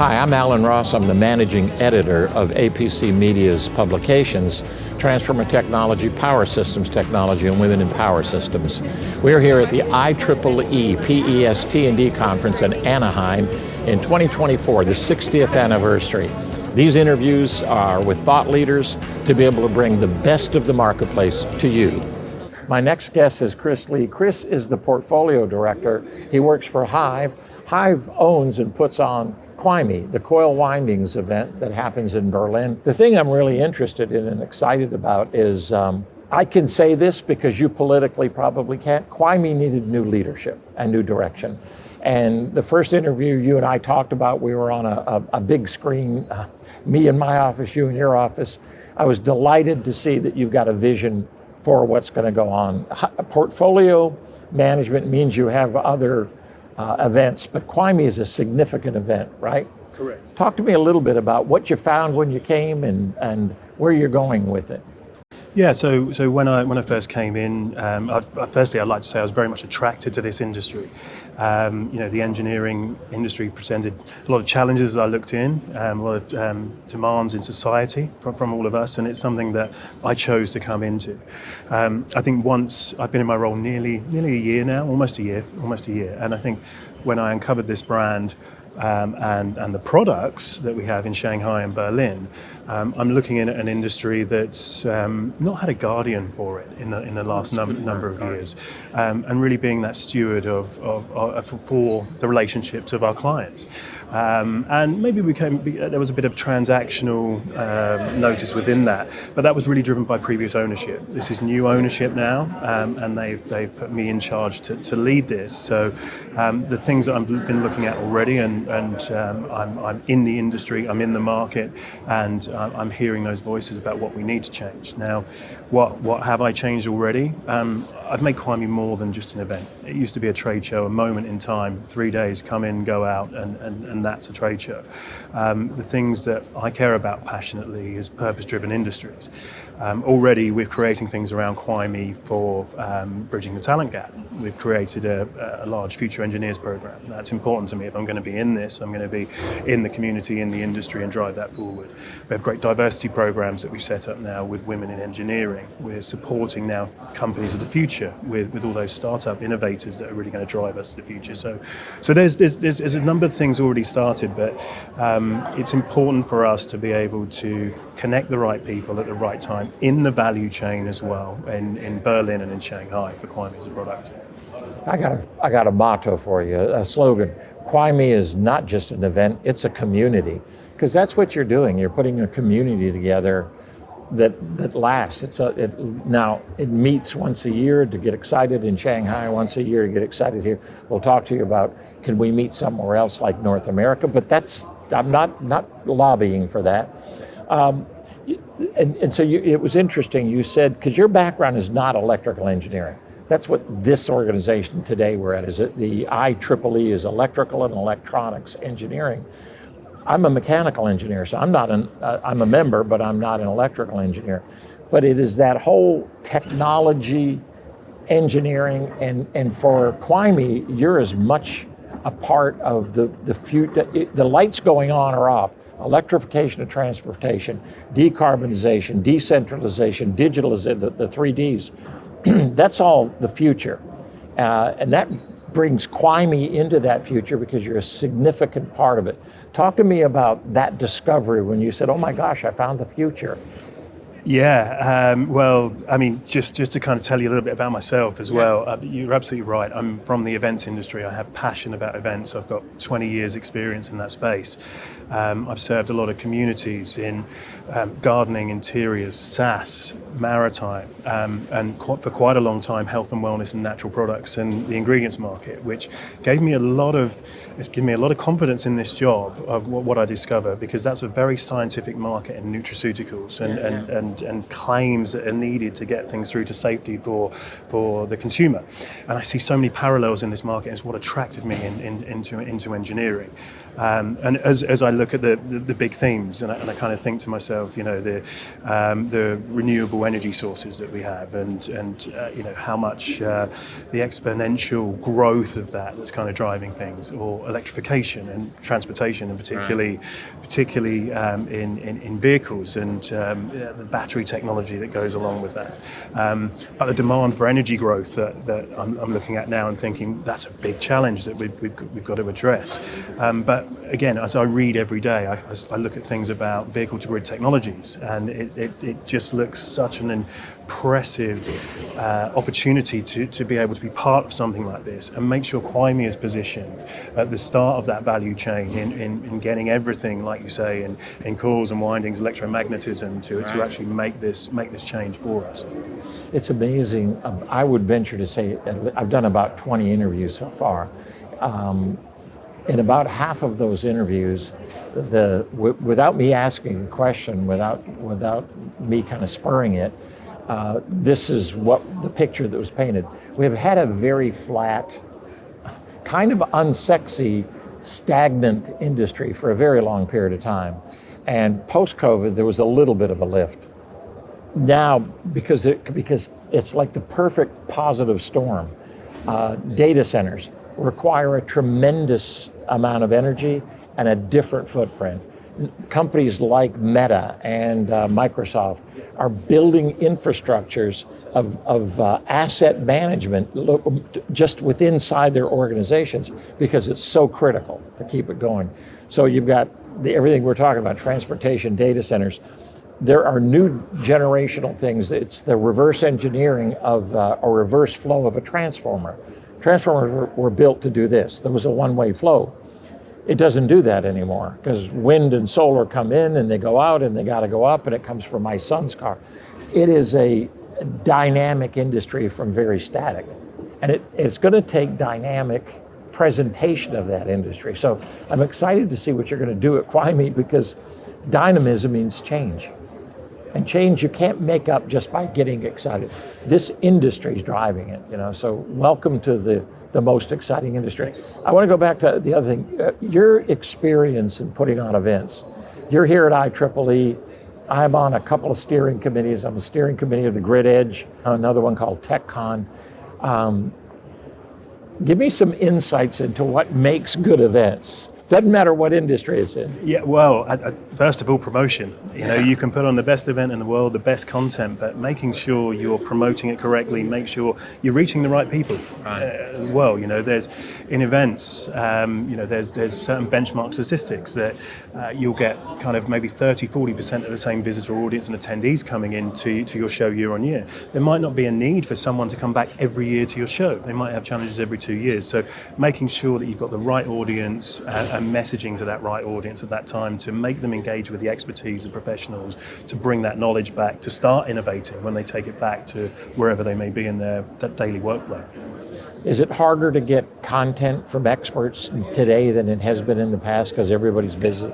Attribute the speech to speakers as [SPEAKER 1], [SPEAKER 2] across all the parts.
[SPEAKER 1] Hi, I'm Alan Ross. I'm the managing editor of APC Media's publications, Transformer Technology, Power Systems Technology, and Women in Power Systems. We're here at the IEEE PES&T conference in Anaheim in 2024, the 60th anniversary. These interviews are with thought leaders to be able to bring the best of the marketplace to you. My next guest is Chris Lee. Chris is the portfolio director. He works for Hyve. Hyve owns and puts on QIME, the coil windings event that happens in Berlin. The thing I'm really interested in and excited about is, I can say this because you politically probably can't, QIME needed new leadership and new direction. And the first interview you and I talked about, we were on a big screen, me in my office, you in your office. I was delighted to see that you've got a vision for what's going to go on. Portfolio management means you have other events, but QIME is a significant event, right?
[SPEAKER 2] Correct.
[SPEAKER 1] Talk to me a little bit about what you found when you came and where you're going with it.
[SPEAKER 2] Yeah, so when I first came in, firstly I'd like to say I was very much attracted to this industry. The engineering industry presented a lot of challenges as I looked in, a lot of demands in society from all of us, and it's something that I chose to come into. I think once I've been in my role nearly a year now, almost a year, and I think when I uncovered this brand and the products that we have in Shanghai and Berlin, I'm looking in at an industry that's not had a guardian for it in the last number of years, and really being that steward for the relationships of our clients. And maybe there was a bit of transactional notice within that, but that was really driven by previous ownership. This is new ownership now, and they've put me in charge to lead this. So the things that I've been looking at already, and I'm in the industry, I'm in the market, and I'm hearing those voices about what we need to change. Now, what have I changed already? I've made QIME more than just an event. It used to be a trade show, a moment in time, 3 days, come in, go out, and that's a trade show. The things that I care about passionately is purpose-driven industries. Already we're creating things around QIME for bridging the talent gap. We've created a large future engineers program. That's important to me. If I'm going to be in this, I'm going to be in the community, in the industry, and drive that forward. We have great diversity programs that we've set up now with women in engineering. We're supporting now companies of the future with all those startup innovators that are really going to drive us to the future. So there's a number of things already started, but it's important for us to be able to connect the right people at the right time in the value chain as well, in Berlin and in Shanghai for QIME as a product.
[SPEAKER 1] I got a motto for you, a slogan. QIME is not just an event, it's a community. Because that's what you're doing. You're putting a community together that lasts. Now it meets once a year to get excited in Shanghai, once a year to get excited here. We'll talk to you about, can we meet somewhere else like North America? But I'm not lobbying for that. And so it was interesting, you said, because your background is not electrical engineering. That's what this organization today we're at, is it the IEEE is electrical and electronics engineering. I'm a mechanical engineer, so I'm a member, but I'm not an electrical engineer. But it is that whole technology, engineering, and for QIME, you're as much a part of the future. The lights going on or off, electrification of transportation, decarbonization, decentralization, digitalization, the 3Ds. That's all the future. And that brings QIME into that future because you're a significant part of it. Talk to me about that discovery when you said, oh my gosh, I found the future.
[SPEAKER 2] Yeah, well, I mean, just to kind of tell you a little bit about myself as well, you're absolutely right. I'm from the events industry. I have passion about events. I've got 20 years experience in that space. I've served a lot of communities in gardening, interiors, SaaS, maritime, and for quite a long time, health and wellness and natural products and the ingredients market, which gave me a lot of confidence in this job of what I discover, because that's a very scientific market in nutraceuticals and claims that are needed to get things through to safety for the consumer. And I see so many parallels in this market. It's what attracted me into engineering. And as I look at the big themes, and I kind of think to myself, the renewable energy sources that we have, and how much the exponential growth of that's kind of driving things, or electrification and transportation, and particularly in vehicles, and the battery technology that goes along with that. But the demand for energy growth that I'm looking at now and thinking that's a big challenge that we've got to address. But again, as I read every day, I look at things about vehicle-to-grid technologies, and it just looks such an impressive opportunity to be able to be part of something like this, and make sure Hyve is positioned at the start of that value chain in getting everything, like you say, in coils and windings, electromagnetism, to actually make this change for us.
[SPEAKER 1] It's amazing. I would venture to say I've done about 20 interviews so far. In about half of those interviews, without me asking a question, without me kind of spurring it, this is what the picture that was painted. We have had a very flat, kind of unsexy, stagnant industry for a very long period of time. And post-COVID, there was a little bit of a lift. Now, because it's like the perfect positive storm, data centers require a tremendous amount of energy and a different footprint. Companies like Meta and Microsoft are building infrastructures of asset management just within inside their organizations, because it's so critical to keep it going. So you've got everything we're talking about, transportation, data centers. There are new generational things. It's the reverse engineering of a reverse flow of a transformer. Transformers were built to do this. There was a one-way flow. It doesn't do that anymore, because wind and solar come in and they go out, and they got to go up, and it comes from my son's car. It is a dynamic industry from very static. And it's going to take dynamic presentation of that industry. So I'm excited to see what you're going to do at Hyve, because dynamism means change. And change you can't make up just by getting excited. This industry is driving it, so welcome to the most exciting industry. I want to go back to the other thing. Your experience in putting on events. You're here at IEEE. I'm on a couple of steering committees. I'm a steering committee of the Grid Edge, another one called TechCon. Give me some insights into what makes good events. Doesn't matter what industry it's in.
[SPEAKER 2] Yeah, well, first of all, promotion. You can put on the best event in the world, the best content, but making sure you're promoting it correctly, make sure you're reaching the right people as well. There's in events, there's certain benchmark statistics that you'll get kind of maybe 30-40% of the same visitor audience and attendees coming into your show year on year. There might not be a need for someone to come back every year to your show. They might have challenges every 2 years. So making sure that you've got the right audience and messaging to that right audience at that time to make them engage with the expertise of professionals, to bring that knowledge back, to start innovating when they take it back to wherever they may be in their daily workflow.
[SPEAKER 1] Is it harder to get content from experts today than it has been in the past because everybody's busy?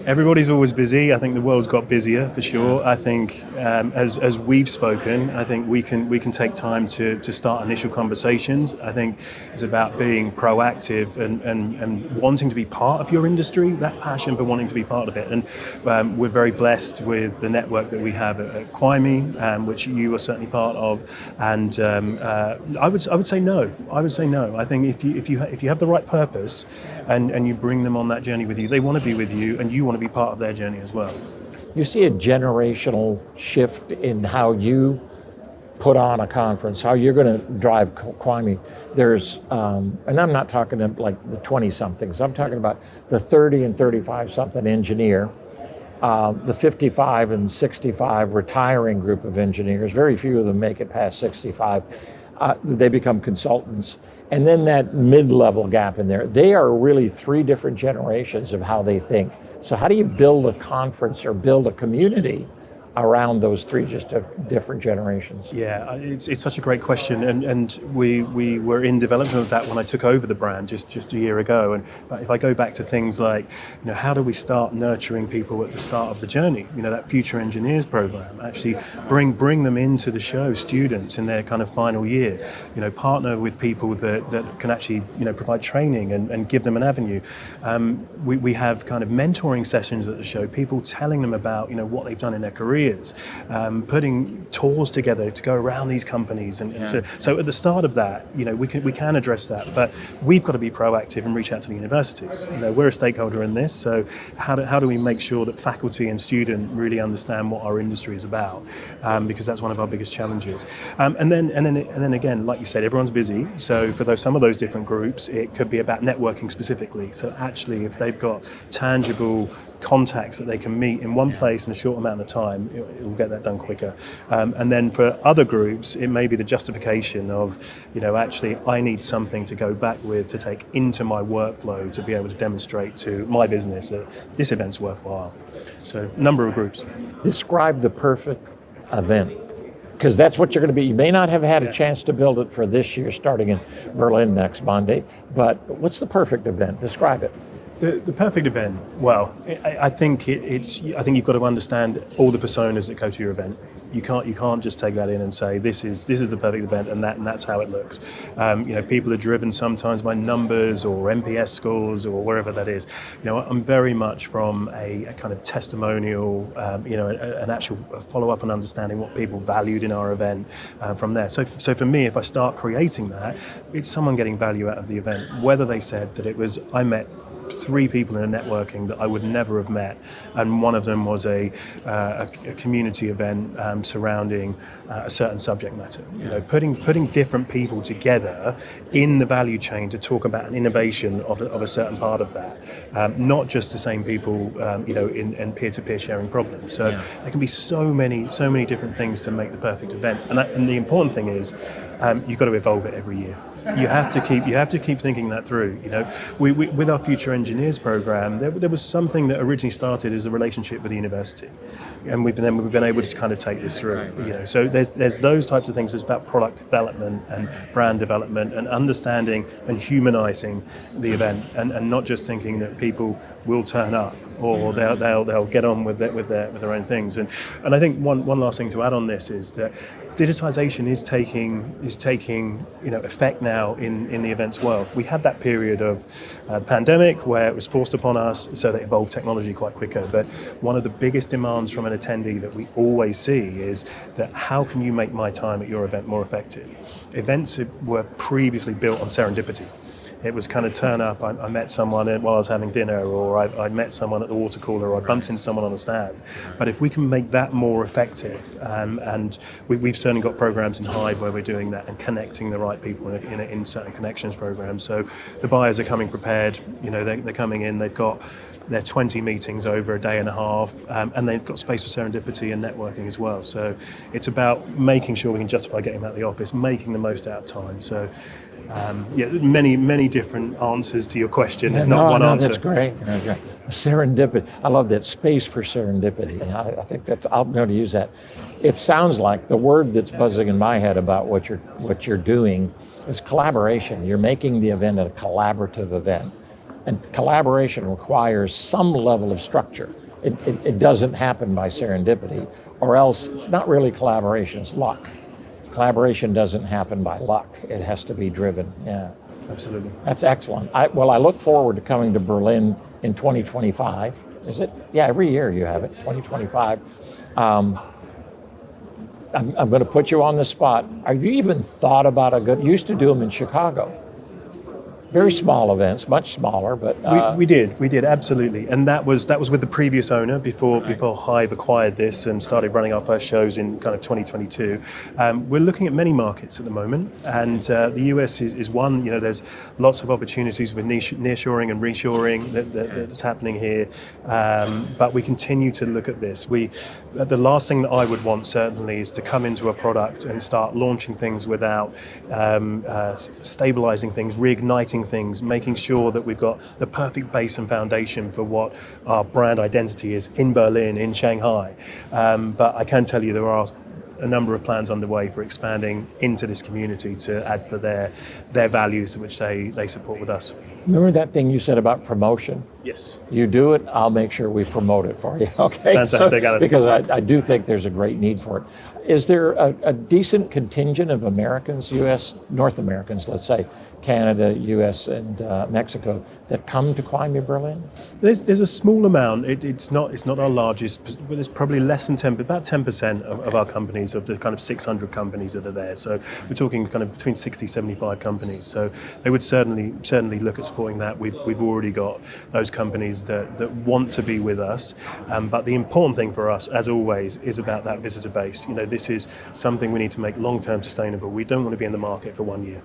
[SPEAKER 2] Everybody's always busy. I think the world's got busier for sure. I think as we've spoken, I think we can take time to start initial conversations. I think it's about being proactive and wanting to be part of your industry, that passion for wanting to be part of it. And we're very blessed with the network that we have at Hyve, which you are certainly part of. And I would say no. I think if you have the right purpose and you bring them on that journey with you, they want to be with you, and you want to be part of their journey as well.
[SPEAKER 1] You see a generational shift in how you put on a conference, how you're going to drive Hyve. There's, and I'm not talking like the 20-somethings, I'm talking about the 30 and 35-something engineer, the 55 and 65 retiring group of engineers. Very few of them make it past 65. They become consultants. And then that mid-level gap in there. They are really three different generations of how they think. So how do you build a conference or build a community around those three different generations?
[SPEAKER 2] Yeah, it's such a great question, and we were in development of that when I took over the brand just a year ago. And if I go back to things like, how do we start nurturing people at the start of the journey? That Future Engineers program, actually bring them into the show, students in their kind of final year. Partner with people that can actually provide training and give them an avenue. We have kind of mentoring sessions at the show, people telling them about what they've done in their careers, putting tours together to go around these companies, so at the start of that, we can address that, but we've got to be proactive and reach out to the universities. We're a stakeholder in this, so how do we make sure that faculty and student really understand what our industry is about, because that's one of our biggest challenges. And then again, like you said, everyone's busy, so for some of those different groups, it could be about networking specifically. So actually, if they've got tangible contacts that they can meet in one place in a short amount of time, it will get that done quicker. And then for other groups, it may be the justification of, actually, I need something to go back with, to take into my workflow, to be able to demonstrate to my business that this event's worthwhile. So, a number of groups.
[SPEAKER 1] Describe the perfect event, because that's what you're going to be. You may not have had a chance to build it for this year, starting in Berlin next Monday, but what's the perfect event? Describe it.
[SPEAKER 2] The perfect event. Well, I think I think you've got to understand all the personas that go to your event. You can't just take that in and say this is the perfect event and that's how it looks. People are driven sometimes by numbers or NPS scores or wherever that is. I'm very much from a kind of testimonial, an actual follow up and understanding what people valued in our event from there. So for me, if I start creating that, it's someone getting value out of the event. Whether they said that it was I met 3 people in a networking that I would never have met, and one of them was a community event surrounding a certain subject matter. Putting different people together in the value chain to talk about an innovation of a certain part of that, not just the same people, in peer-to-peer sharing problems. So there can be so many different things to make the perfect event, and the important thing is you've got to evolve it every year. You have to keep thinking that through. We with our Future Engineers program, there was something that originally started as a relationship with the university, and we've been able to kind of take this through. So there's those types of things. It's about product development and brand development and understanding and humanizing the event, and not just thinking that people will turn up or they'll get on with their own things. And I think one last thing to add on this is that digitization is taking effect now in the events world. We had that period of pandemic where it was forced upon us, so they evolved technology quite quicker. But one of the biggest demands from an attendee that we always see is that how can you make my time at your event more effective? Events were previously built on serendipity. It was kind of turn up, I met someone while I was having dinner, or I met someone at the water cooler, or I bumped into someone on the stand. But if we can make that more effective, and we've certainly got programs in Hyve where we're doing that and connecting the right people in certain connections programs. So the buyers are coming prepared, they're coming in, they've got their 20 meetings over a day and a half, and they've got space for serendipity and networking as well. So it's about making sure we can justify getting them out of the office, making the most out of time. So many different answers to your question. There's not one answer.
[SPEAKER 1] That's great. Okay. Serendipity. I love that, space for serendipity. I think I'm going to use that. It sounds like the word that's buzzing in my head about what you're doing is collaboration. You're making the event a collaborative event. And collaboration requires some level of structure. It doesn't happen by serendipity, or else it's not really collaboration, it's luck. Collaboration doesn't happen by luck. It has to be driven. Yeah,
[SPEAKER 2] absolutely.
[SPEAKER 1] That's excellent. I look forward to coming to Berlin in 2025. Is it? Yeah, every year you have it, 2025. I'm going to put you on the spot. Have you even thought about used to do them in Chicago? Very small events, much smaller, but
[SPEAKER 2] we did absolutely, and that was with the previous owner before Hyve acquired this and started running our first shows in kind of 2022. We're looking at many markets at the moment, and the US is one. There's lots of opportunities with nearshoring and reshoring that's happening here, but we continue to look at this. the last thing that I would want certainly is to come into a product and start launching things without stabilizing things, reigniting things, making sure that we've got the perfect base and foundation for what our brand identity is in Berlin, in Shanghai. But I can tell you there are a number of plans underway for expanding into this community to add for their values which they support with us.
[SPEAKER 1] Remember that thing you said about promotion?
[SPEAKER 2] Yes.
[SPEAKER 1] You do it, I'll make sure we promote it for you, okay?
[SPEAKER 2] Fantastic.
[SPEAKER 1] Because I do think there's a great need for it. Is there a decent contingent of Americans, U.S., North Americans, let's say, Canada, U.S., and Mexico, that come to Climate Berlin?
[SPEAKER 2] There's a small amount. It's not our largest, but there's probably less than 10%, about 10% of our companies, of the kind of 600 companies that are there. So we're talking kind of between 60, 75 companies. So they would certainly look at supporting that. We've already got those companies that want to be with us. But the important thing for us, as always, is about that visitor base. This is something we need to make long-term sustainable. We don't want to be in the market for 1 year.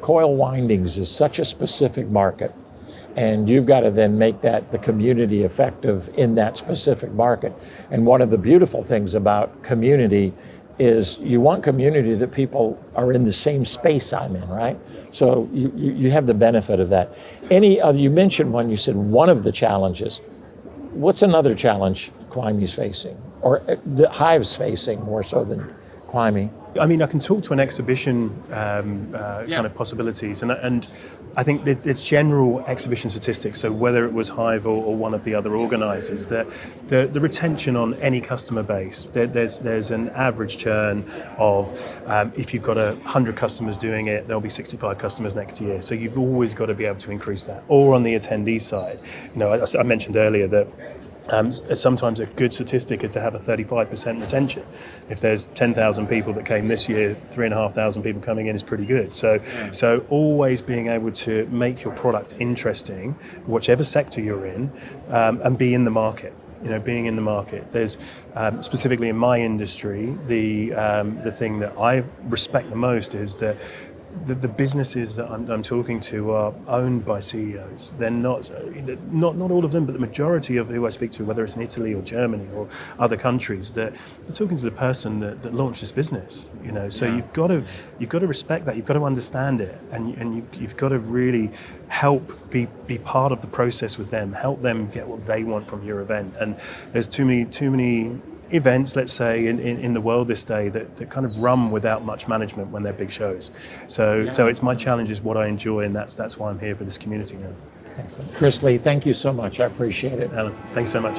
[SPEAKER 1] Coil windings is such a specific market, and you've got to then make the community effective in that specific market. And one of the beautiful things about community is you want community that people are in the same space I'm in, right? So you have the benefit of that. You mentioned one, you said one of the challenges. What's another challenge Clime's facing, or the Hyve's facing more so than Clime?
[SPEAKER 2] I mean, I can talk to an exhibition kind of possibilities, and I think the general exhibition statistics, so whether it was Hyve or one of the other organisers, the retention on any customer base, there's an average churn of, if you've got 100 customers doing it, there'll be 65 customers next year. So you've always got to be able to increase that. Or on the attendee side, I mentioned earlier that sometimes a good statistic is to have a 35% retention. If there's 10,000 people that came this year, 3,500 people coming in is pretty good. So always being able to make your product interesting, whichever sector you're in, and be in the market. Being in the market. There's specifically in my industry, the thing that I respect the most is that the businesses that I'm talking to are owned by CEOs. They're not all of them, but the majority of who I speak to, whether it's in Italy or Germany or other countries, that I'm talking to the person that launched this business. So you've got to respect that. You've got to understand it, and you've got to really help be part of the process with them. Help them get what they want from your event. And there's too many events, let's say, in the world this day that kind of run without much management when they're big shows. So it's my challenge is what I enjoy, and that's why I'm here for this community now.
[SPEAKER 1] Excellent. Chris Lee, thank you so much. I appreciate it.
[SPEAKER 2] Alan, thanks so much.